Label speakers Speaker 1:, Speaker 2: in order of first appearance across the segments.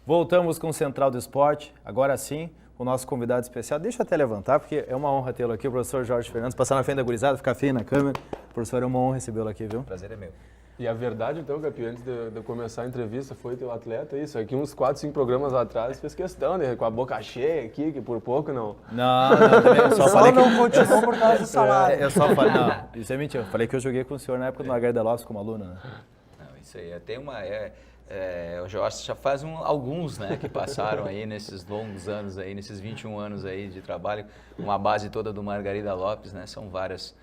Speaker 1: Voltamos com o Central do Esporte, agora sim, com o nosso convidado especial. Deixa eu até levantar, porque é uma honra tê-lo aqui, o professor Jorge Fernandes, passar na frente da gurizada, ficar feio na câmera. Professor, é uma honra recebê-lo aqui, viu?
Speaker 2: Prazer é meu.
Speaker 3: E a verdade, então, Capi, antes de eu começar a entrevista, foi teu atleta, isso. Aqui uns 4, 5 programas atrás, fez questão, né? Com a boca cheia aqui, que por pouco não...
Speaker 1: Não, eu só falei que...
Speaker 4: não continuou por causa do salário.
Speaker 1: Eu só falei, não, isso é mentira. Eu falei que eu joguei com o senhor na época do Margarida Lopes como aluno, né?
Speaker 2: Não, isso aí, tem uma... o Jorge já faz alguns, né, que passaram aí nesses longos anos aí, nesses 21 anos aí de trabalho, uma base toda do Margarida Lopes, né, são várias.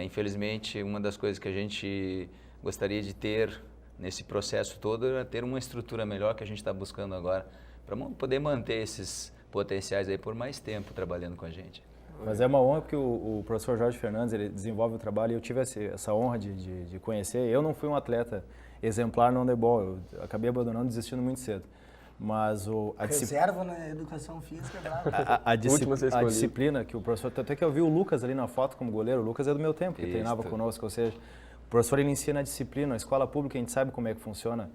Speaker 2: Infelizmente, uma das coisas que a gente gostaria de ter nesse processo todo era ter uma estrutura melhor que a gente está buscando agora, para poder manter esses potenciais aí por mais tempo trabalhando com a gente.
Speaker 1: Mas é uma honra porque o professor Jorge Fernandes, ele desenvolve o trabalho e eu tive essa honra de conhecer. Eu não fui um atleta exemplar no handebol, eu acabei abandonando, desistindo muito cedo. Mas
Speaker 4: Reserva na educação física,
Speaker 1: a disciplina que o professor... Até que eu vi o Lucas ali na foto como goleiro, o Lucas é do meu tempo, que treinava conosco, ou seja, o professor ele ensina a disciplina, a escola pública a gente sabe como é que funciona.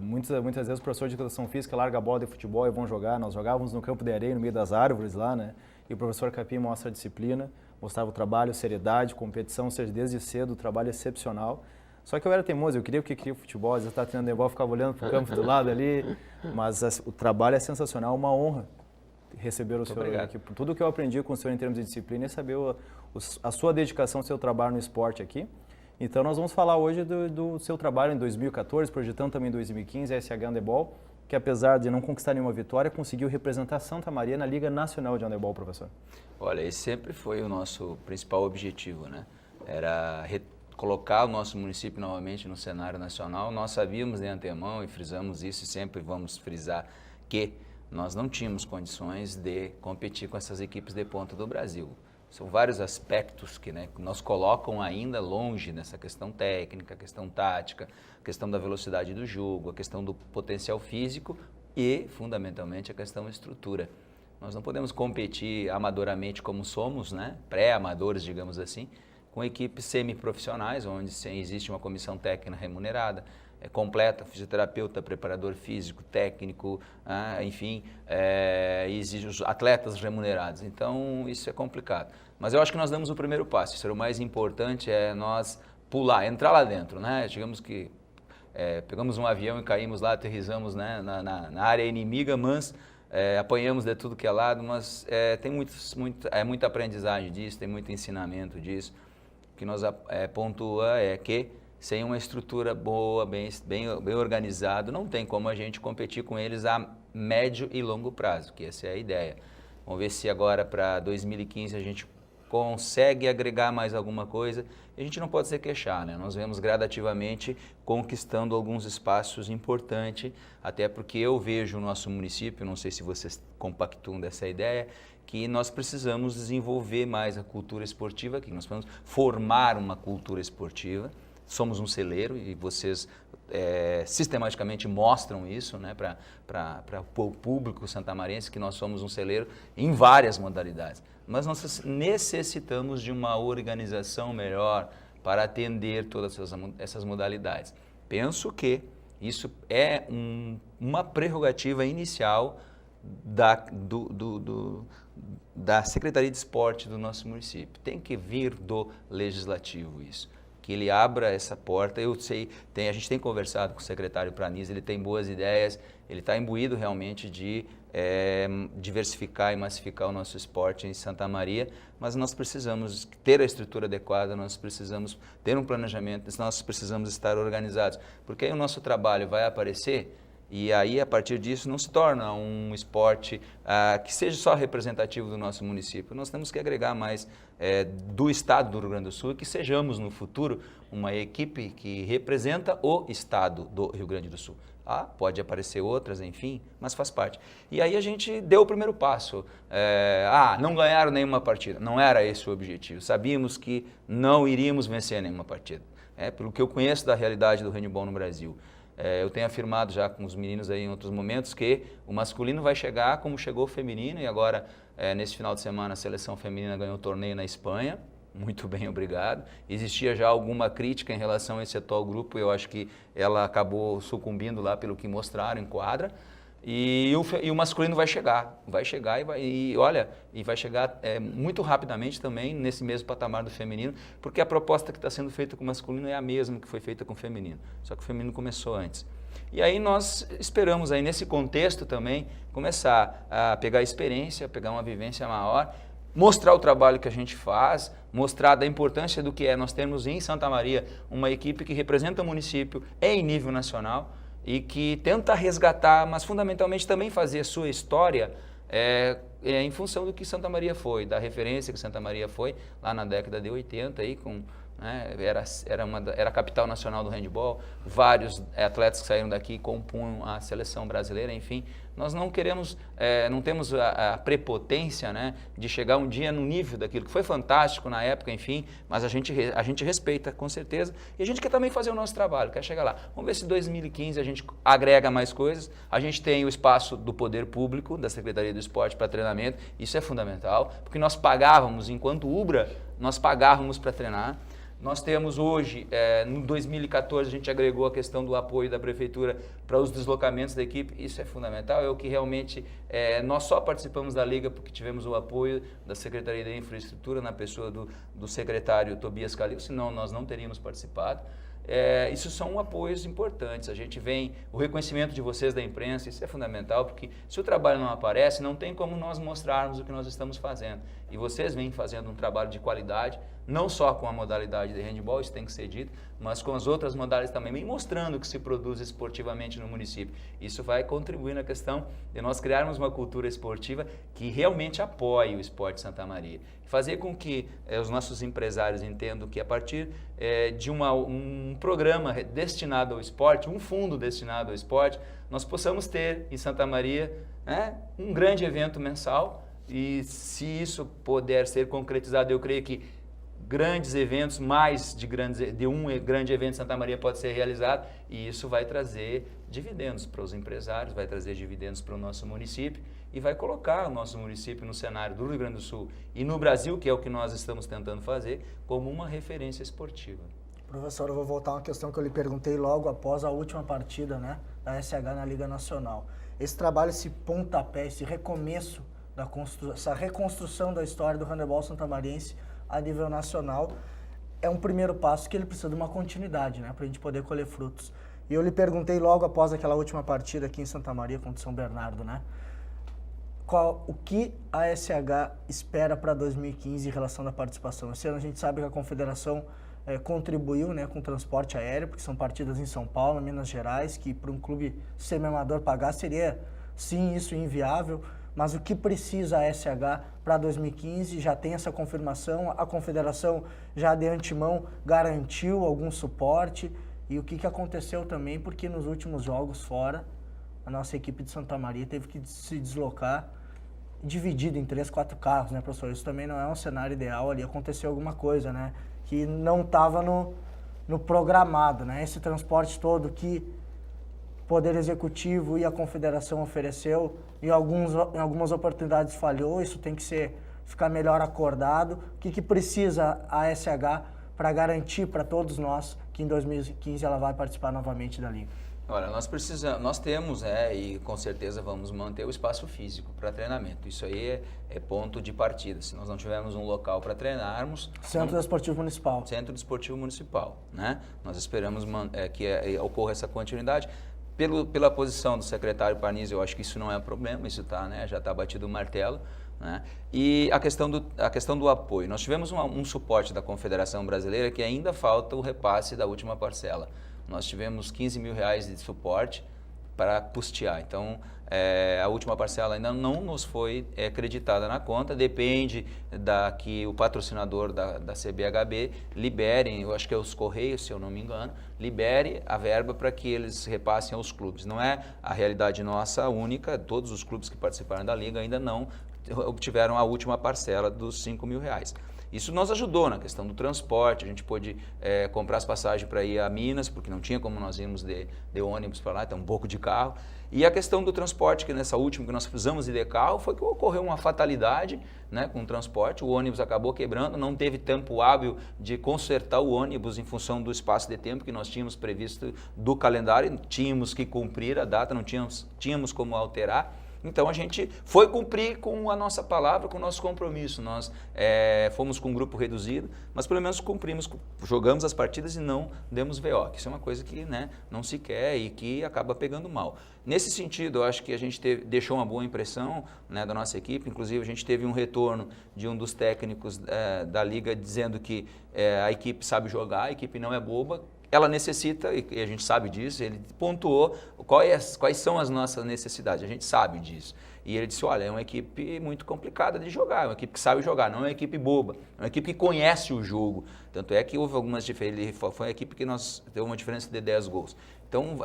Speaker 1: Muitas vezes o professor de educação física larga a bola de futebol e vão jogar, nós jogávamos no campo de areia, no meio das árvores lá, né? E o professor Capim mostra a disciplina, mostrava o trabalho, seriedade, competição, ou seja, desde cedo o trabalho é excepcional. Só que eu era teimoso, eu queria o futebol, às vezes eu estava treinando handebol, ficava olhando para o campo do lado ali, mas o trabalho é sensacional, uma honra receber o senhor aqui. Por tudo que eu aprendi com o senhor em termos de disciplina e saber a sua dedicação, o seu trabalho no esporte aqui. Então nós vamos falar hoje do seu trabalho em 2014, projetando também em 2015, a SH Handebol, que apesar de não conquistar nenhuma vitória, conseguiu representar Santa Maria na Liga Nacional de Handebol, professor.
Speaker 2: Olha, esse sempre foi o nosso principal objetivo, né? Era colocar o nosso município novamente no cenário nacional. Nós sabíamos de antemão e frisamos isso e sempre vamos frisar que nós não tínhamos condições de competir com essas equipes de ponta do Brasil. São vários aspectos que nos colocam ainda longe nessa questão técnica, a questão tática, a questão da velocidade do jogo, a questão do potencial físico e, fundamentalmente, a questão estrutura. Nós não podemos competir amadoramente como somos, né? Pré-amadores, digamos assim, com equipes semiprofissionais, onde existe uma comissão técnica remunerada, completa, fisioterapeuta, preparador físico, técnico, enfim, exige os atletas remunerados. Então, isso é complicado. Mas eu acho que nós damos o primeiro passo. Isso é o mais importante, é nós pular, entrar lá dentro, né? Digamos que pegamos um avião e caímos lá, aterrissamos, né, na área inimiga, mas apanhamos de tudo que é lado, mas tem muita aprendizagem disso, tem muito ensinamento disso. O que nós pontua é que sem uma estrutura boa, bem organizada, não tem como a gente competir com eles a médio e longo prazo, que essa é a ideia. Vamos ver se agora para 2015 a gente consegue agregar mais alguma coisa. E a gente não pode se queixar, né? Nós vemos gradativamente conquistando alguns espaços importantes, até porque eu vejo o nosso município, não sei se vocês compactuam dessa ideia, que nós precisamos desenvolver mais a cultura esportiva aqui, nós precisamos formar uma cultura esportiva. Somos um celeiro e vocês sistematicamente mostram isso, né, para o público santamarense, que nós somos um celeiro em várias modalidades. Mas nós necessitamos de uma organização melhor para atender todas essas modalidades. Penso que isso é uma prerrogativa inicial da Secretaria de Esporte do nosso município. Tem que vir do Legislativo isso, que ele abra essa porta. Eu sei, a gente tem conversado com o secretário Pranise, ele tem boas ideias, ele está imbuído realmente de diversificar e massificar o nosso esporte em Santa Maria, mas nós precisamos ter a estrutura adequada, nós precisamos ter um planejamento, nós precisamos estar organizados, porque aí o nosso trabalho vai aparecer e aí, a partir disso, não se torna um esporte que seja só representativo do nosso município. Nós temos que agregar mais do estado do Rio Grande do Sul e que sejamos, no futuro, uma equipe que representa o estado do Rio Grande do Sul. Pode aparecer outras, enfim, mas faz parte. E aí a gente deu o primeiro passo. Não ganharam nenhuma partida. Não era esse o objetivo. Sabíamos que não iríamos vencer nenhuma partida. Pelo que eu conheço da realidade do handebol no Brasil. Eu tenho afirmado já com os meninos aí em outros momentos que o masculino vai chegar como chegou o feminino e agora, nesse final de semana, a seleção feminina ganhou o torneio na Espanha. Muito bem, obrigado. Existia já alguma crítica em relação a esse atual grupo e eu acho que ela acabou sucumbindo lá pelo que mostraram em quadra. E o masculino vai chegar e vai chegar muito rapidamente também nesse mesmo patamar do feminino, porque a proposta que está sendo feita com o masculino é a mesma que foi feita com o feminino, só que o feminino começou antes. E aí nós esperamos aí nesse contexto também começar a pegar experiência, pegar uma vivência maior, mostrar o trabalho que a gente faz, mostrar da importância do que é nós termos em Santa Maria uma equipe que representa o município em nível nacional, e que tenta resgatar, mas fundamentalmente também fazer a sua história em função do que Santa Maria foi, da referência que Santa Maria foi lá na década de 80, aí, era a capital nacional do handebol, vários atletas que saíram daqui compunham a seleção brasileira, enfim. Nós não queremos, não temos a prepotência, né, de chegar um dia no nível daquilo que foi fantástico na época, enfim, mas a gente respeita com certeza e a gente quer também fazer o nosso trabalho, quer chegar lá. Vamos ver se em 2015 a gente agrega mais coisas, a gente tem o espaço do poder público, da Secretaria do Esporte para treinamento, isso é fundamental, porque nós pagávamos, enquanto UBRA, nós pagávamos para treinar. Nós temos hoje, no 2014, a gente agregou a questão do apoio da Prefeitura para os deslocamentos da equipe, isso é fundamental, é o que realmente, nós só participamos da Liga porque tivemos o apoio da Secretaria de Infraestrutura na pessoa do secretário Tobias Calil, senão nós não teríamos participado. Isso são apoios importantes, a gente vem, o reconhecimento de vocês da imprensa, isso é fundamental, porque se o trabalho não aparece, não tem como nós mostrarmos o que nós estamos fazendo. E vocês vêm fazendo um trabalho de qualidade, não só com a modalidade de handebol, isso tem que ser dito, mas com as outras modalidades também, vem mostrando o que se produz esportivamente no município. Isso vai contribuir na questão de nós criarmos uma cultura esportiva que realmente apoie o esporte de Santa Maria. Fazer com que os nossos empresários entendam que a partir de um programa destinado ao esporte, um fundo destinado ao esporte, nós possamos ter em Santa Maria um grande evento mensal e se isso puder ser concretizado, eu creio que grandes eventos, de um grande evento em Santa Maria pode ser realizado e isso vai trazer dividendos para os empresários, vai trazer dividendos para o nosso município e vai colocar o nosso município no cenário do Rio Grande do Sul e no Brasil, que é o que nós estamos tentando fazer, como uma referência esportiva.
Speaker 4: Professor, eu vou voltar a uma questão que eu lhe perguntei logo após a última partida, né, da SH na Liga Nacional. Esse trabalho, esse pontapé, esse recomeço, essa reconstrução da história do handebol santamariense a nível nacional, é um primeiro passo que ele precisa de uma continuidade, né, para a gente poder colher frutos. E eu lhe perguntei logo após aquela última partida aqui em Santa Maria contra o São Bernardo, né, o que a SH espera para 2015 em relação à participação. Esse ano a gente sabe que a Confederação contribuiu, né, com o transporte aéreo, porque são partidas em São Paulo, Minas Gerais, que para um clube semi-amador pagar seria, sim, isso inviável. Mas o que precisa a SH para 2015? Já tem essa confirmação? A Confederação já de antemão garantiu algum suporte? E o que aconteceu também? Porque nos últimos jogos fora, a nossa equipe de Santa Maria teve que se deslocar dividida em 3, 4 carros, né, professor? Isso também não é um cenário ideal, ali aconteceu alguma coisa, né, que não estava no programado, né? Esse transporte todo que o Poder Executivo e a Confederação ofereceu, em algumas oportunidades falhou, isso tem que ficar melhor acordado. O que precisa a SH para garantir para todos nós que em 2015 ela vai participar novamente da Liga?
Speaker 2: Olha, nós temos, e com certeza vamos manter o espaço físico para treinamento. Isso aí é ponto de partida. Se nós não tivermos um local para treinarmos...
Speaker 4: Centro Desportivo Municipal.
Speaker 2: Centro Desportivo Municipal, né? Nós esperamos que ocorra essa continuidade. Pela posição do secretário Parniz, eu acho que isso não é problema, isso já está batido o martelo. Né? E a questão do apoio. Nós tivemos um suporte da Confederação Brasileira que ainda falta o repasse da última parcela. Nós tivemos R$15 mil de suporte para custear. Então, a última parcela ainda não nos foi acreditada na conta, depende que o patrocinador da CBHB libere, eu acho que é os Correios, se eu não me engano, libere a verba para que eles repassem aos clubes. Não é a realidade nossa única, todos os clubes que participaram da Liga ainda não obtiveram a última parcela dos R$5 mil. Isso nos ajudou na questão do transporte, a gente pôde comprar as passagens para ir a Minas, porque não tinha como nós irmos de ônibus para lá, então um pouco de carro. E a questão do transporte, que nessa última que nós precisamos ir de carro, foi que ocorreu uma fatalidade, né, com o transporte, o ônibus acabou quebrando, não teve tempo hábil de consertar o ônibus em função do espaço de tempo que nós tínhamos previsto do calendário, tínhamos que cumprir a data, não tínhamos como alterar. Então a gente foi cumprir com a nossa palavra, com o nosso compromisso. Nós fomos com um grupo reduzido, mas pelo menos cumprimos, jogamos as partidas e não demos VO, que isso é uma coisa que, né, não se quer e que acaba pegando mal. Nesse sentido, eu acho que a gente deixou uma boa impressão, né, da nossa equipe. Inclusive a gente teve um retorno de um dos técnicos da Liga dizendo que a equipe sabe jogar, a equipe não é boba. Ela necessita, e a gente sabe disso, ele pontuou quais são as nossas necessidades, a gente sabe disso. E ele disse, olha, é uma equipe muito complicada de jogar, é uma equipe que sabe jogar, não é uma equipe boba, é uma equipe que conhece o jogo. Tanto é que houve algumas diferenças, foi uma equipe que nós deu uma diferença de 10 gols. Então,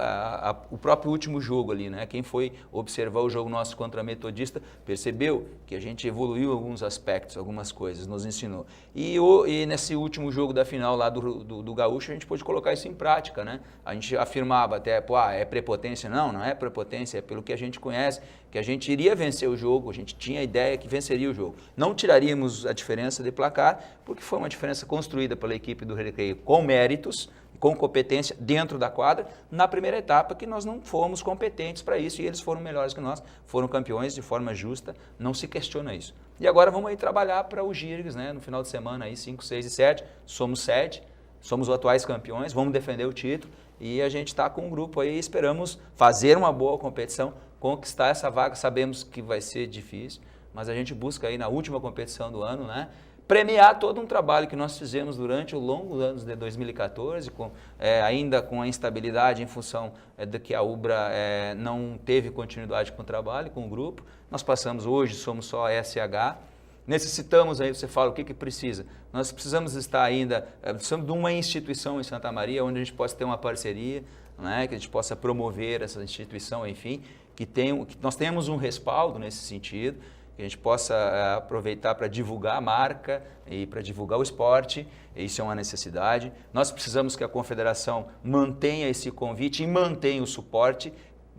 Speaker 2: o próprio último jogo ali, né, quem foi observar o jogo nosso contra a Metodista, percebeu que a gente evoluiu em alguns aspectos, algumas coisas, nos ensinou. E nesse último jogo da final lá do Gaúcho, a gente pôde colocar isso em prática, né? A gente afirmava até, é prepotência. Não é prepotência, é pelo que a gente conhece, que a gente iria vencer o jogo, a gente tinha a ideia que venceria o jogo. Não tiraríamos a diferença de placar, porque foi uma diferença construída pela equipe do Recreio com méritos, com competência dentro da quadra, na primeira etapa que nós não fomos competentes para isso e eles foram melhores que nós, foram campeões de forma justa, não se questiona isso. E agora vamos aí trabalhar para o Girgues, né, no final de semana, aí 5, 6 e 7, somos 7, somos os atuais campeões, vamos defender o título e a gente está com um grupo aí, esperamos fazer uma boa competição, conquistar essa vaga, sabemos que vai ser difícil, mas a gente busca aí na última competição do ano, né, premiar todo um trabalho que nós fizemos durante os longos anos de 2014, ainda com a instabilidade em função de que a Ubra não teve continuidade com o trabalho, com o grupo. Nós passamos hoje, somos só SH. Necessitamos, aí você fala, o que precisa? Nós precisamos estar ainda, precisamos de uma instituição em Santa Maria, onde a gente possa ter uma parceria, né, que a gente possa promover essa instituição, enfim, que nós tenhamos um respaldo nesse sentido, que a gente possa aproveitar para divulgar a marca e para divulgar o esporte, isso é uma necessidade. Nós precisamos que a confederação mantenha esse convite e mantenha o suporte.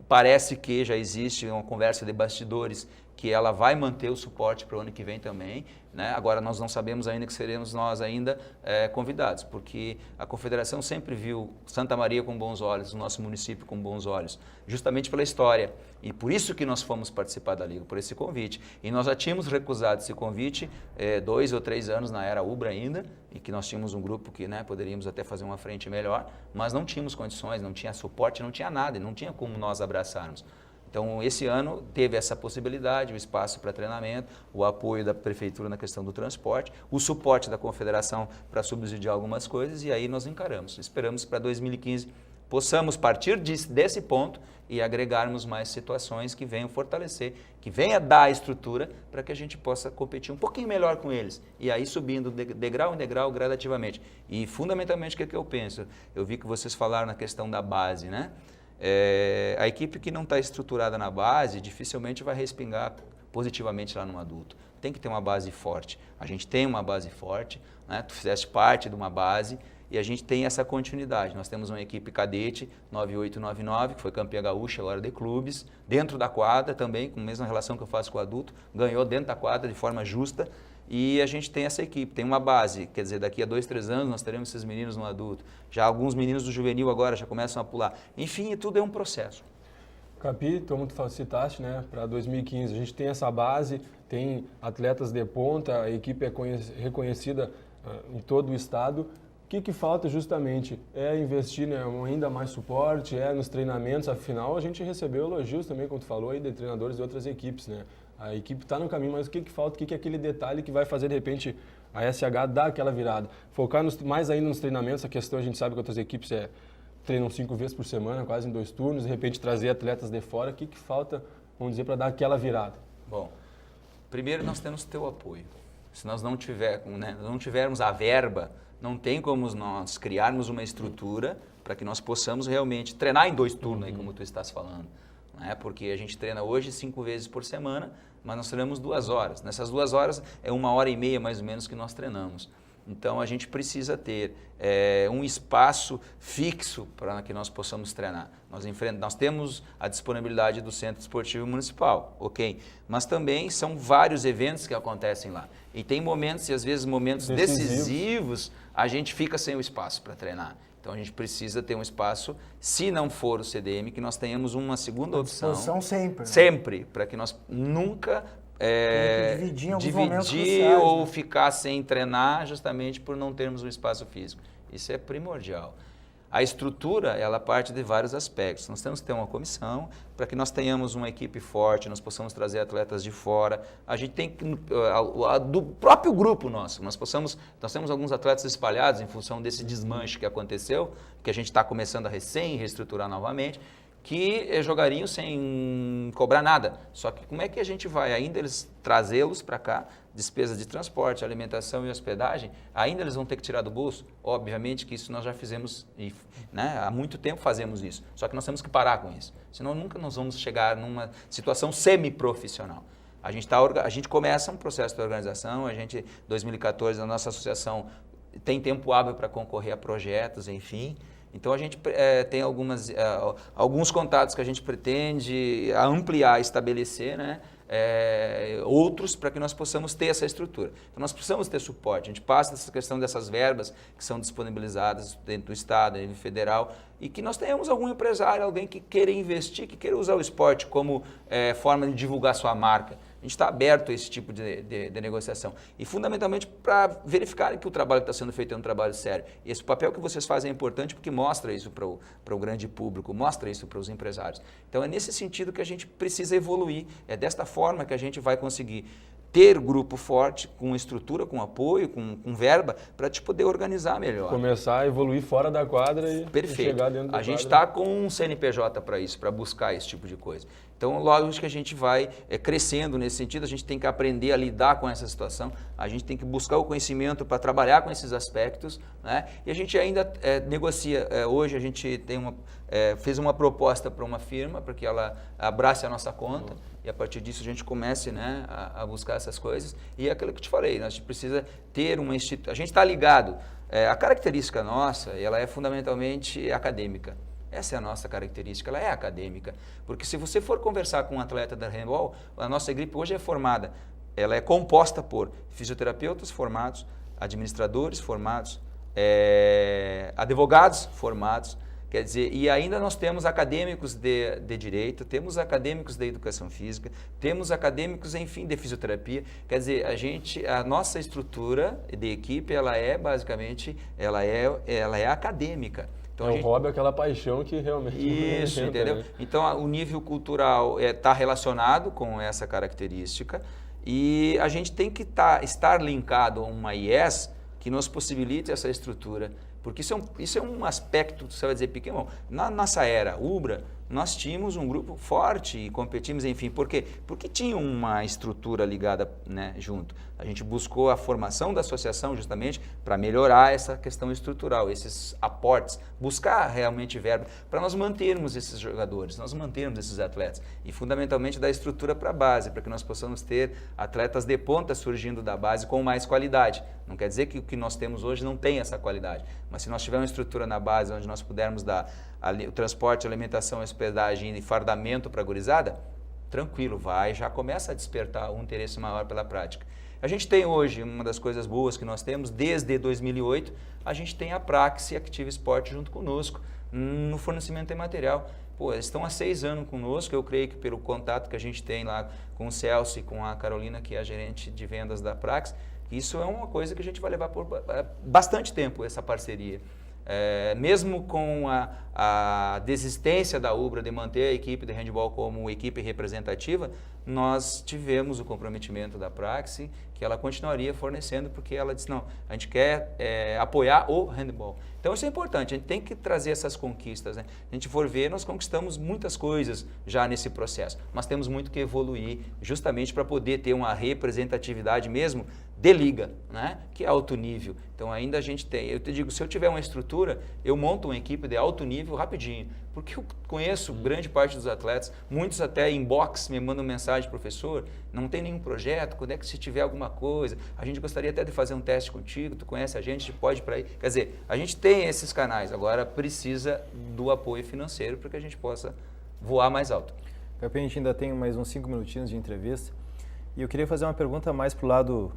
Speaker 2: Parece que já existe uma conversa de bastidores que ela vai manter o suporte para o ano que vem também, né? Agora nós não sabemos ainda que seremos nós ainda convidados, porque a confederação sempre viu Santa Maria com bons olhos, o nosso município com bons olhos, justamente pela história. E por isso que nós fomos participar da Liga, por esse convite. E nós já tínhamos recusado esse convite 2 ou 3 anos na era Ubra ainda, e que nós tínhamos um grupo que, né, poderíamos até fazer uma frente melhor, mas não tínhamos condições, não tinha suporte, não tinha nada, não tinha como nós abraçarmos. Então, esse ano teve essa possibilidade, o espaço para treinamento, o apoio da Prefeitura na questão do transporte, o suporte da Confederação para subsidiar algumas coisas, e aí nós encaramos. Esperamos para 2015 possamos partir desse ponto e agregarmos mais situações que venham fortalecer, que venha dar a estrutura para que a gente possa competir um pouquinho melhor com eles. E aí subindo degrau em degrau gradativamente. E fundamentalmente o que eu penso? Eu vi que vocês falaram na questão da base, né? A equipe que não está estruturada na base dificilmente vai respingar positivamente lá no adulto. Tem que ter uma base forte. A gente tem uma base forte, né? Tu fizeste parte de uma base e a gente tem essa continuidade. Nós temos uma equipe cadete 9899, que foi campeã gaúcha agora de clubes, dentro da quadra também, com a mesma relação que eu faço com o adulto, ganhou dentro da quadra de forma justa. E a gente tem essa equipe, tem uma base, quer dizer, daqui a 2, 3 anos nós teremos esses meninos no adulto. Já alguns meninos do juvenil agora já começam a pular. Enfim, tudo é um processo.
Speaker 3: Capi, como tu citaste, né, para 2015, a gente tem essa base, tem atletas de ponta, a equipe é reconhecida em todo o estado. O que falta justamente é investir, né, ainda mais suporte, nos treinamentos, afinal a gente recebeu elogios também, como tu falou, aí, de treinadores de outras equipes, né? A equipe está no caminho, mas o que falta? O que é aquele detalhe que vai fazer, de repente, a SH dar aquela virada? Focar mais ainda nos treinamentos, a questão a gente sabe que outras equipes treinam 5 vezes por semana, quase em 2 turnos, de repente trazer atletas de fora. O que falta, vamos dizer, para dar aquela virada?
Speaker 2: Bom, primeiro nós temos teu apoio. Se nós não tivermos a verba, não tem como nós criarmos uma estrutura para que nós possamos realmente treinar em 2 turnos, aí, como tu estás falando. né? Porque a gente treina hoje 5 vezes por semana, mas nós treinamos 2 horas. Nessas 2 horas é 1h30 mais ou menos que nós treinamos. Então a gente precisa ter um espaço fixo para que nós possamos treinar. Nós temos a disponibilidade do Centro Esportivo Municipal, ok? Mas também são vários eventos que acontecem lá. E tem momentos, e às vezes momentos decisivos, a gente fica sem o espaço para treinar. Então a gente precisa ter um espaço, se não for o CDM, que nós tenhamos uma segunda opção.
Speaker 4: Disposição sempre. Né?
Speaker 2: Sempre, para que nós nunca dividir ou
Speaker 4: né?
Speaker 2: ficar sem treinar justamente por não termos um espaço físico. Isso é primordial. A estrutura, ela parte de vários aspectos. Nós temos que ter uma comissão para que nós tenhamos uma equipe forte, nós possamos trazer atletas de fora. A gente tem que, do próprio grupo nosso, nós temos alguns atletas espalhados em função desse desmanche que aconteceu, que a gente está começando a reestruturar novamente, que jogariam sem cobrar nada. Só que como é que a gente vai ainda eles trazê-los para cá, despesa de transporte, alimentação e hospedagem, ainda eles vão ter que tirar do bolso? Obviamente que isso nós já fizemos, né? Há muito tempo fazemos isso, só que nós temos que parar com isso, senão nunca nós vamos chegar numa situação semi-profissional. A gente começa um processo de organização, 2014, a nossa associação tem tempo hábil para concorrer a projetos, enfim. Então a gente tem alguns contatos que a gente pretende ampliar, estabelecer, né? Outros para que nós possamos ter essa estrutura. Então nós precisamos ter suporte. A gente passa dessa questão dessas verbas que são disponibilizadas dentro do Estado, nível federal, e que nós tenhamos algum empresário, alguém que queira investir, que queira usar o esporte como forma de divulgar sua marca. A gente está aberto a esse tipo de negociação. E fundamentalmente para verificar que o trabalho que está sendo feito é um trabalho sério. E esse papel que vocês fazem é importante porque mostra isso para o grande público, mostra isso para os empresários. Então é nesse sentido que a gente precisa evoluir. É desta forma que a gente vai conseguir ter grupo forte, com estrutura, com apoio, com verba, para te poder organizar melhor.
Speaker 3: Começar a evoluir fora da quadra e chegar dentro da quadra.
Speaker 2: A gente está com um CNPJ para isso, para buscar esse tipo de coisa. Então, lógico que a gente vai crescendo nesse sentido, a gente tem que aprender a lidar com essa situação, a gente tem que buscar o conhecimento para trabalhar com esses aspectos, né? E a gente ainda negocia. Hoje a gente fez uma proposta para uma firma para que ela abrace a nossa conta e a partir disso a gente comece, né, a buscar essas coisas. E é aquilo que eu te falei, a gente precisa ter uma instituição, a gente está ligado, a característica nossa, ela é fundamentalmente acadêmica. Essa é a nossa característica, ela é acadêmica. Porque se você for conversar com um atleta da handball, a nossa equipe hoje é formada, ela é composta por fisioterapeutas formados, administradores formados, advogados formados, quer dizer, e ainda nós temos acadêmicos de direito, temos acadêmicos de educação física, temos acadêmicos, enfim, de fisioterapia. Quer dizer, a nossa estrutura de equipe, ela é basicamente, ela é acadêmica. Então,
Speaker 3: o hobby é aquela paixão que realmente...
Speaker 2: Isso, entendeu? Né? Então, o nível cultural está relacionado com essa característica e a gente tem que estar linkado a uma IES que nos possibilite essa estrutura. Porque isso é um aspecto, você vai dizer, pequeno. Na nossa era Ubra, nós tínhamos um grupo forte e competimos, enfim. Por quê? Porque tinha uma estrutura ligada, né, junto. A gente buscou a formação da associação justamente para melhorar essa questão estrutural, esses aportes, buscar realmente verba para nós mantermos esses jogadores, nós mantermos esses atletas e fundamentalmente dar estrutura para a base, para que nós possamos ter atletas de ponta surgindo da base com mais qualidade. Não quer dizer que o que nós temos hoje não tem essa qualidade, mas se nós tivermos uma estrutura na base onde nós pudermos dar o transporte, alimentação, hospedagem e fardamento para a gurizada, tranquilo, já começa a despertar um interesse maior pela prática. A gente tem hoje, uma das coisas boas que nós temos, desde 2008, a gente tem a Praxis Active Sport junto conosco, no fornecimento de material. Pô, eles estão há 6 anos conosco, eu creio que pelo contato que a gente tem lá com o Celso e com a Carolina, que é a gerente de vendas da Praxis, isso é uma coisa que a gente vai levar por bastante tempo, essa parceria. Mesmo com a desistência da Ubra de manter a equipe de handball como equipe representativa, nós tivemos o comprometimento da Praxis que ela continuaria fornecendo, porque ela disse, não, a gente quer apoiar o handball. Então isso é importante, a gente tem que trazer essas conquistas, né? A gente for ver, nós conquistamos muitas coisas já nesse processo, mas temos muito que evoluir justamente para poder ter uma representatividade mesmo de liga, né? Que é alto nível. Então ainda a gente tem, eu te digo, se eu tiver uma estrutura, eu monto uma equipe de alto nível rapidinho, porque eu conheço grande parte dos atletas, muitos até inbox me mandam mensagem, professor, não tem nenhum projeto, quando é que se tiver alguma coisa, a gente gostaria até de fazer um teste contigo, tu conhece a gente pode ir para aí. Quer dizer, a gente tem esses canais, agora precisa do apoio financeiro para que a gente possa voar mais alto.
Speaker 1: Pepe, a gente ainda tem mais uns 5 minutinhos de entrevista e eu queria fazer uma pergunta mais para o lado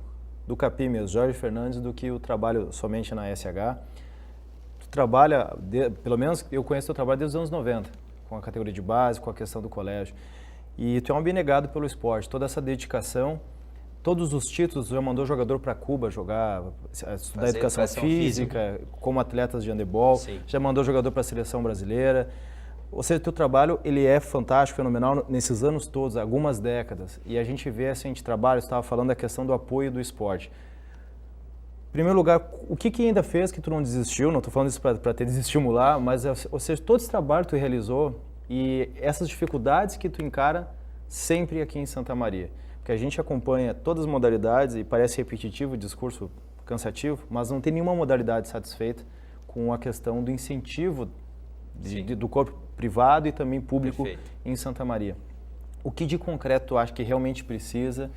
Speaker 1: do Capi mesmo, Jorge Fernandes, do que o trabalho somente na SH. Tu trabalha, pelo menos eu conheço o teu trabalho desde os anos 90, com a categoria de base, com a questão do colégio. E tu é um abnegado pelo esporte, toda essa dedicação, todos os títulos, já mandou jogador para Cuba jogar, estudar educação física, como atletas de handebol, já mandou jogador para a seleção brasileira. Ou seja, o teu trabalho ele é fantástico, fenomenal nesses anos todos, algumas décadas. E a gente vê, assim, a gente trabalha, você estava falando da questão do apoio do esporte. Em primeiro lugar, o que ainda fez que tu não desistiu? Não estou falando isso para te desestimular, mas, ou seja, todo esse trabalho que tu realizou e essas dificuldades que tu encara sempre aqui em Santa Maria. Porque a gente acompanha todas as modalidades e parece repetitivo o discurso cansativo, mas não tem nenhuma modalidade satisfeita com a questão do incentivo do corpo privado e também público. Perfeito. Em Santa Maria. O que de concreto tu acha que realmente precisa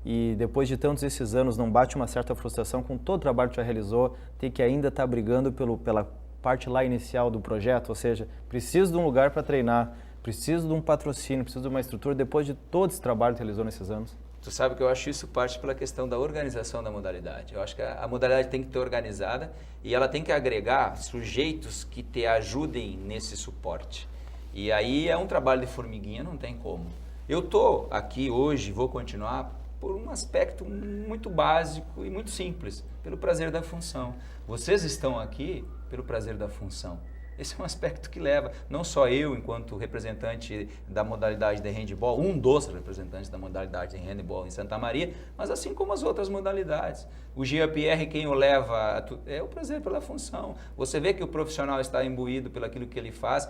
Speaker 1: e depois de tantos esses anos não bate uma certa frustração com todo o trabalho que tu já realizou, ter que ainda estar brigando pela parte lá inicial do projeto, ou seja, preciso de um lugar para treinar, preciso de um patrocínio, preciso de uma estrutura depois de todo esse trabalho que tu realizou nesses anos?
Speaker 2: Tu sabe que eu acho isso parte pela questão da organização da modalidade. Eu acho que a modalidade tem que ter organizada e ela tem que agregar sujeitos que te ajudem nesse suporte. E aí é um trabalho de formiguinha, não tem como. Eu estou aqui hoje, vou continuar por um aspecto muito básico e muito simples, pelo prazer da função. Vocês estão aqui pelo prazer da função. Esse é um aspecto que leva, não só eu, enquanto representante da modalidade de handebol, um dos representantes da modalidade de handebol em Santa Maria, mas assim como as outras modalidades. O GPR, quem o leva, é o prazer pela função. Você vê que o profissional está imbuído pelo aquilo que ele faz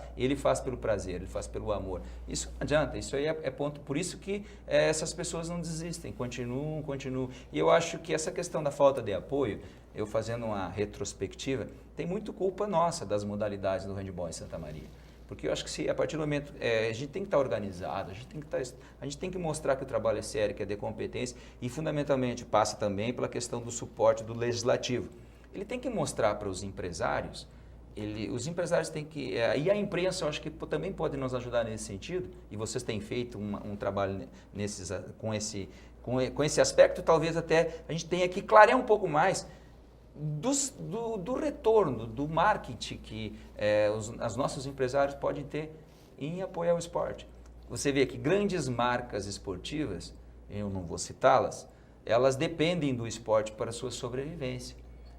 Speaker 2: pelo prazer, ele faz pelo amor. Isso não adianta, isso aí é ponto. Por isso que essas pessoas não desistem, continuam. E eu acho que essa questão da falta de apoio, eu fazendo uma retrospectiva, tem muito culpa nossa das modalidades do handebol em Santa Maria. Porque eu acho que se a partir do momento, a gente tem que estar organizado, a gente tem que mostrar que o trabalho é sério, que é de competência e fundamentalmente passa também pela questão do suporte do legislativo. Ele tem que mostrar para os empresários, os empresários têm que, e a imprensa eu acho que também pode nos ajudar nesse sentido, e vocês têm feito um trabalho com esse aspecto, talvez até a gente tenha que clarear um pouco mais do retorno, do marketing que os nossos empresários podem ter em apoiar o esporte. Você vê que grandes marcas esportivas, eu não vou citá-las, elas dependem do esporte para a sua sobrevivência.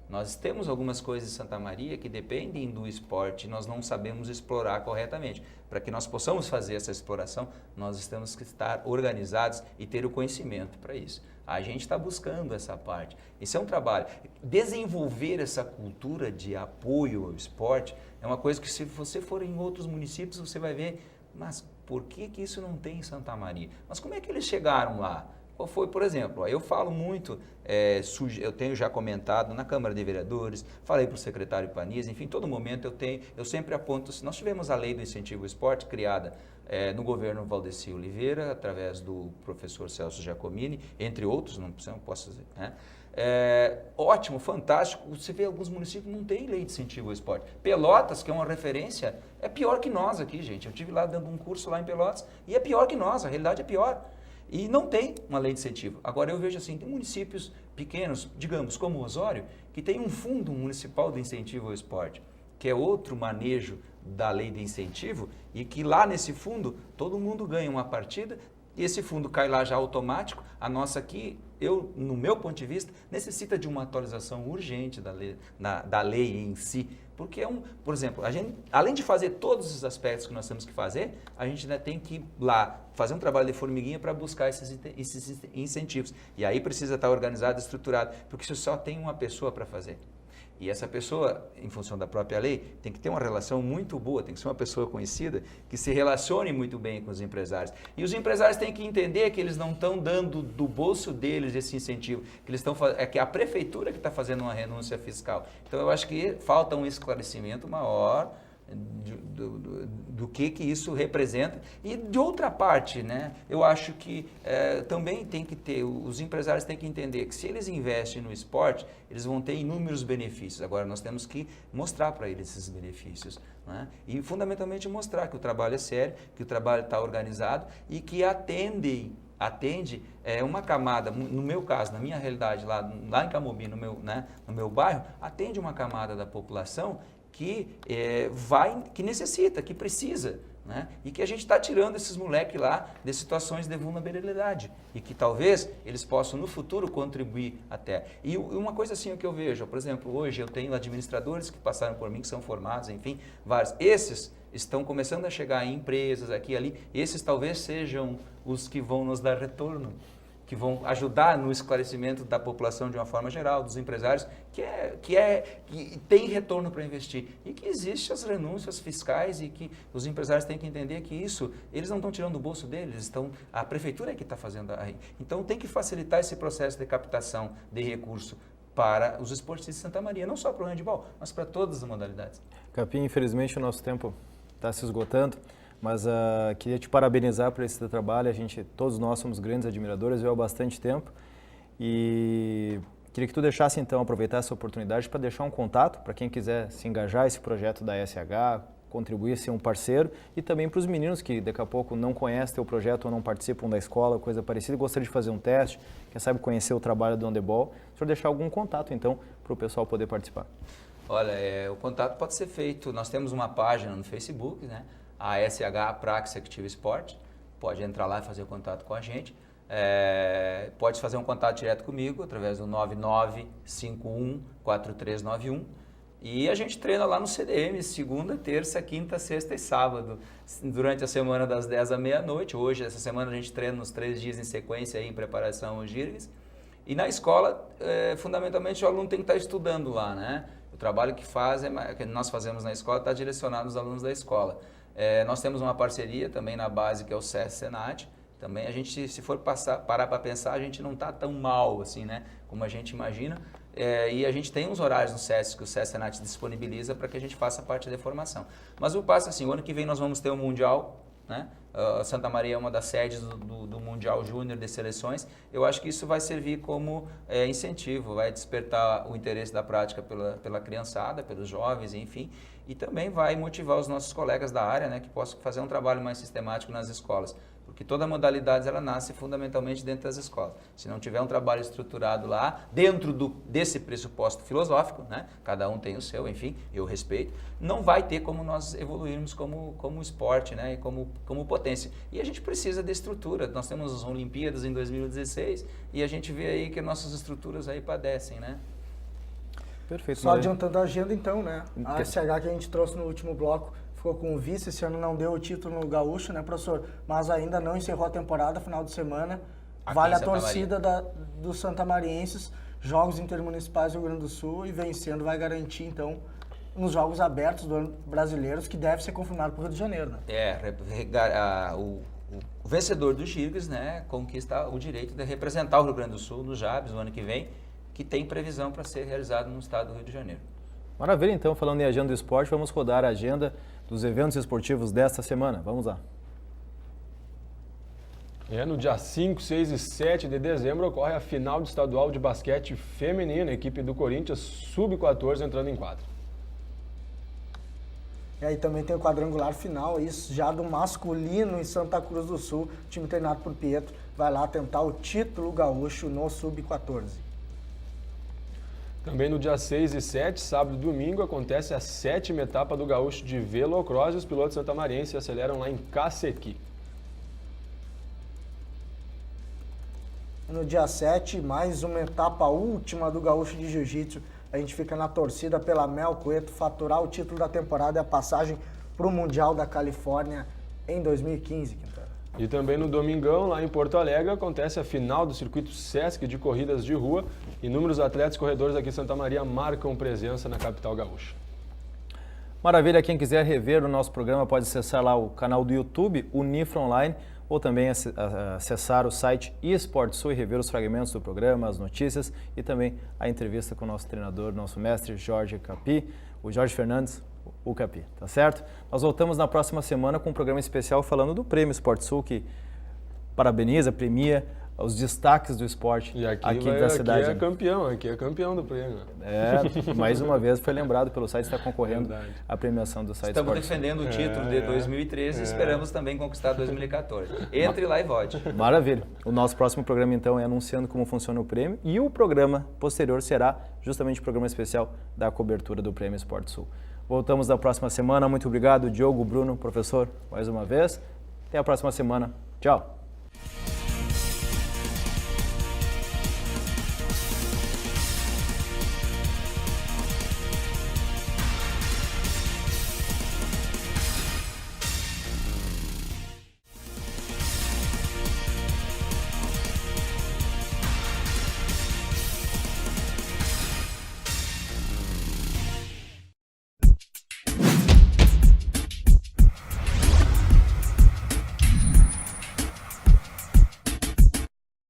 Speaker 2: Nós temos algumas coisas em Santa Maria que dependem do esporte e nós não sabemos explorar corretamente. Para que nós possamos fazer essa exploração, nós temos que estar organizados e ter o conhecimento para isso. A gente está buscando essa parte. Isso é um trabalho. Desenvolver essa cultura de apoio ao esporte é uma coisa que se você for em outros municípios, você vai ver, mas por que isso não tem em Santa Maria? Mas como é que eles chegaram lá? Qual foi, por exemplo, eu falo muito, eu tenho já comentado na Câmara de Vereadores, falei para o secretário Paniz, enfim, todo momento eu sempre aponto, nós tivemos a lei do incentivo ao esporte criada no governo Valdeci Oliveira, através do professor Celso Giacomini, entre outros, não posso dizer, né? Ótimo, fantástico, você vê alguns municípios não tem lei de incentivo ao esporte. Pelotas, que é uma referência, é pior que nós aqui, gente. Eu estive lá dando um curso lá em Pelotas e é pior que nós, a realidade é pior. E não tem uma lei de incentivo. Agora eu vejo assim, tem municípios pequenos, digamos, como Osório, que tem um fundo municipal de incentivo ao esporte, que é outro manejo da lei de incentivo e que lá nesse fundo todo mundo ganha uma partida e esse fundo cai lá já automático. A nossa aqui, no meu ponto de vista, necessita de uma atualização urgente da lei em si. Porque, por exemplo, a gente, além de fazer todos os aspectos que nós temos que fazer, a gente ainda tem que ir lá fazer um trabalho de formiguinha para buscar esses incentivos. E aí precisa estar organizado, estruturado, porque você só tem uma pessoa para fazer. E essa pessoa, em função da própria lei, tem que ter uma relação muito boa, tem que ser uma pessoa conhecida, que se relacione muito bem com os empresários. E os empresários têm que entender que eles não estão dando do bolso deles esse incentivo, que eles estão é que a prefeitura que está fazendo uma renúncia fiscal. Então eu acho que falta um esclarecimento maior do que isso representa. E de outra parte, né, eu acho que também tem que ter, os empresários têm que entender que se eles investem no esporte, eles vão ter inúmeros benefícios. Agora nós temos que mostrar para eles esses benefícios, né? E fundamentalmente mostrar que o trabalho é sério, que o trabalho está organizado e que atende uma camada, no meu caso, na minha realidade, lá em Camobi, no meu bairro, atende uma camada da população que necessita, que precisa, né? E que a gente está tirando esses moleques lá de situações de vulnerabilidade e que talvez eles possam no futuro contribuir até. E uma coisa assim que eu vejo, por exemplo, hoje eu tenho administradores que passaram por mim, que são formados, enfim, vários. Esses estão começando a chegar em empresas aqui e ali, esses talvez sejam os que vão nos dar retorno, que vão ajudar no esclarecimento da população de uma forma geral, dos empresários, que tem retorno para investir. E que existem as renúncias fiscais e que os empresários têm que entender que isso, eles não estão tirando do bolso deles, a prefeitura é que está fazendo aí. Então tem que facilitar esse processo de captação de recurso para os esportistas de Santa Maria, não só para o handebol, mas para todas as modalidades.
Speaker 1: Capim, infelizmente o nosso tempo está se esgotando. Mas queria te parabenizar por esse teu trabalho. Todos nós somos grandes admiradores, eu há bastante tempo. E queria que tu deixasse, então, aproveitar essa oportunidade para deixar um contato para quem quiser se engajar nesse projeto da SH, contribuir, ser um parceiro, e também para os meninos que daqui a pouco não conhecem teu projeto ou não participam da escola, coisa parecida, gostaria de fazer um teste, quem sabe conhecer o trabalho do handebol. O senhor deixar algum contato, então, para o pessoal poder participar.
Speaker 2: Olha, o contato pode ser feito, nós temos uma página no Facebook, né? A SH Praxis Active Sport, pode entrar lá e fazer o contato com a gente. Pode fazer um contato direto comigo através do 99514391 e a gente treina lá no CDM segunda, terça, quinta, sexta e sábado, durante a semana das 10 à meia-noite. Hoje, essa semana, a gente treina nos 3 dias em sequência aí, em preparação aos Girgues. E na escola, fundamentalmente, o aluno tem que estar estudando lá, né? O trabalho que nós fazemos na escola está direcionado aos alunos da escola. Nós temos uma parceria também na base que é o SESC Senat. Também a gente, se for parar para pensar, a gente não está tão mal assim, né, como a gente imagina. E a gente tem uns horários no SESC que o SESC Senat disponibiliza para que a gente faça parte da formação. Mas o passo assim, o ano que vem nós vamos ter um Mundial, né? Santa Maria é uma das sedes do Mundial Júnior de Seleções. Eu acho que isso vai servir como incentivo, vai despertar o interesse da prática pela criançada, pelos jovens, enfim. E também vai motivar os nossos colegas da área, né, que possam fazer um trabalho mais sistemático nas escolas. Porque toda modalidade ela nasce fundamentalmente dentro das escolas. Se não tiver um trabalho estruturado lá, dentro desse pressuposto filosófico, né, cada um tem o seu, enfim, eu respeito, não vai ter como nós evoluirmos como esporte, né, e como potência. E a gente precisa de estrutura. Nós temos as Olimpíadas em 2016 e a gente vê aí que nossas estruturas aí padecem, né?
Speaker 1: Perfeito.
Speaker 4: Só adiantando a agenda então, né? A SH que a gente trouxe no último bloco ficou com o vice, esse ano não deu o título no Gaúcho, né, professor? Mas ainda não encerrou a temporada, final de semana. Aqui vale a torcida dos santamarienses, Jogos Intermunicipais do Rio Grande do Sul, e vencendo vai garantir, então, nos Jogos Abertos do ano brasileiros, que deve ser confirmado para o Rio de Janeiro, né?
Speaker 2: O vencedor dos Girgues, né, conquista o direito de representar o Rio Grande do Sul nos JABs no ano que vem, que tem previsão para ser realizado no estado do Rio de Janeiro.
Speaker 1: Maravilha, então, falando em agenda do esporte, vamos rodar a agenda dos eventos esportivos desta semana. Vamos lá.
Speaker 3: No dia 5, 6 e 7 de dezembro ocorre a final do estadual de basquete feminino, a equipe do Corinthians sub-14 entrando em quadra.
Speaker 4: E aí também tem o quadrangular final, isso já do masculino em Santa Cruz do Sul, time treinado por Pietro, vai lá tentar o título gaúcho no sub-14.
Speaker 3: Também no dia 6 e 7, sábado e domingo, acontece a 7ª etapa do Gaúcho de Velocross e os pilotos santamarienses aceleram lá em Cacequi.
Speaker 4: No dia 7, mais uma etapa última do Gaúcho de Jiu-Jitsu. A gente fica na torcida pela Mel Cueto faturar o título da temporada e a passagem para o Mundial da Califórnia em 2015, Quintana.
Speaker 3: E também no domingão, lá em Porto Alegre, acontece a final do circuito Sesc de corridas de rua. Inúmeros atletas corredores aqui em Santa Maria marcam presença na capital gaúcha.
Speaker 1: Maravilha, quem quiser rever o nosso programa pode acessar lá o canal do YouTube, o Nifra Online, ou também acessar o site eSportSul e rever os fragmentos do programa, as notícias e também a entrevista com o nosso treinador, nosso mestre Jorge Capi, o Jorge Fernandes, o Capi, tá certo? Nós voltamos na próxima semana com um programa especial falando do Prêmio Esportsul, que parabeniza, premia os destaques do esporte aqui da cidade.
Speaker 3: Aqui é campeão do prêmio.
Speaker 1: Mais uma vez foi lembrado pelo site, está concorrendo à premiação do site.
Speaker 2: Estamos defendendo o título de 2013 e esperamos também conquistar 2014. Entre lá e vote.
Speaker 1: Maravilha. O nosso próximo programa, então, é anunciando como funciona o prêmio e o programa posterior será justamente o programa especial da cobertura do Prêmio Esportsul. Voltamos na próxima semana. Muito obrigado, Diogo, Bruno, professor, mais uma vez. Até a próxima semana. Tchau.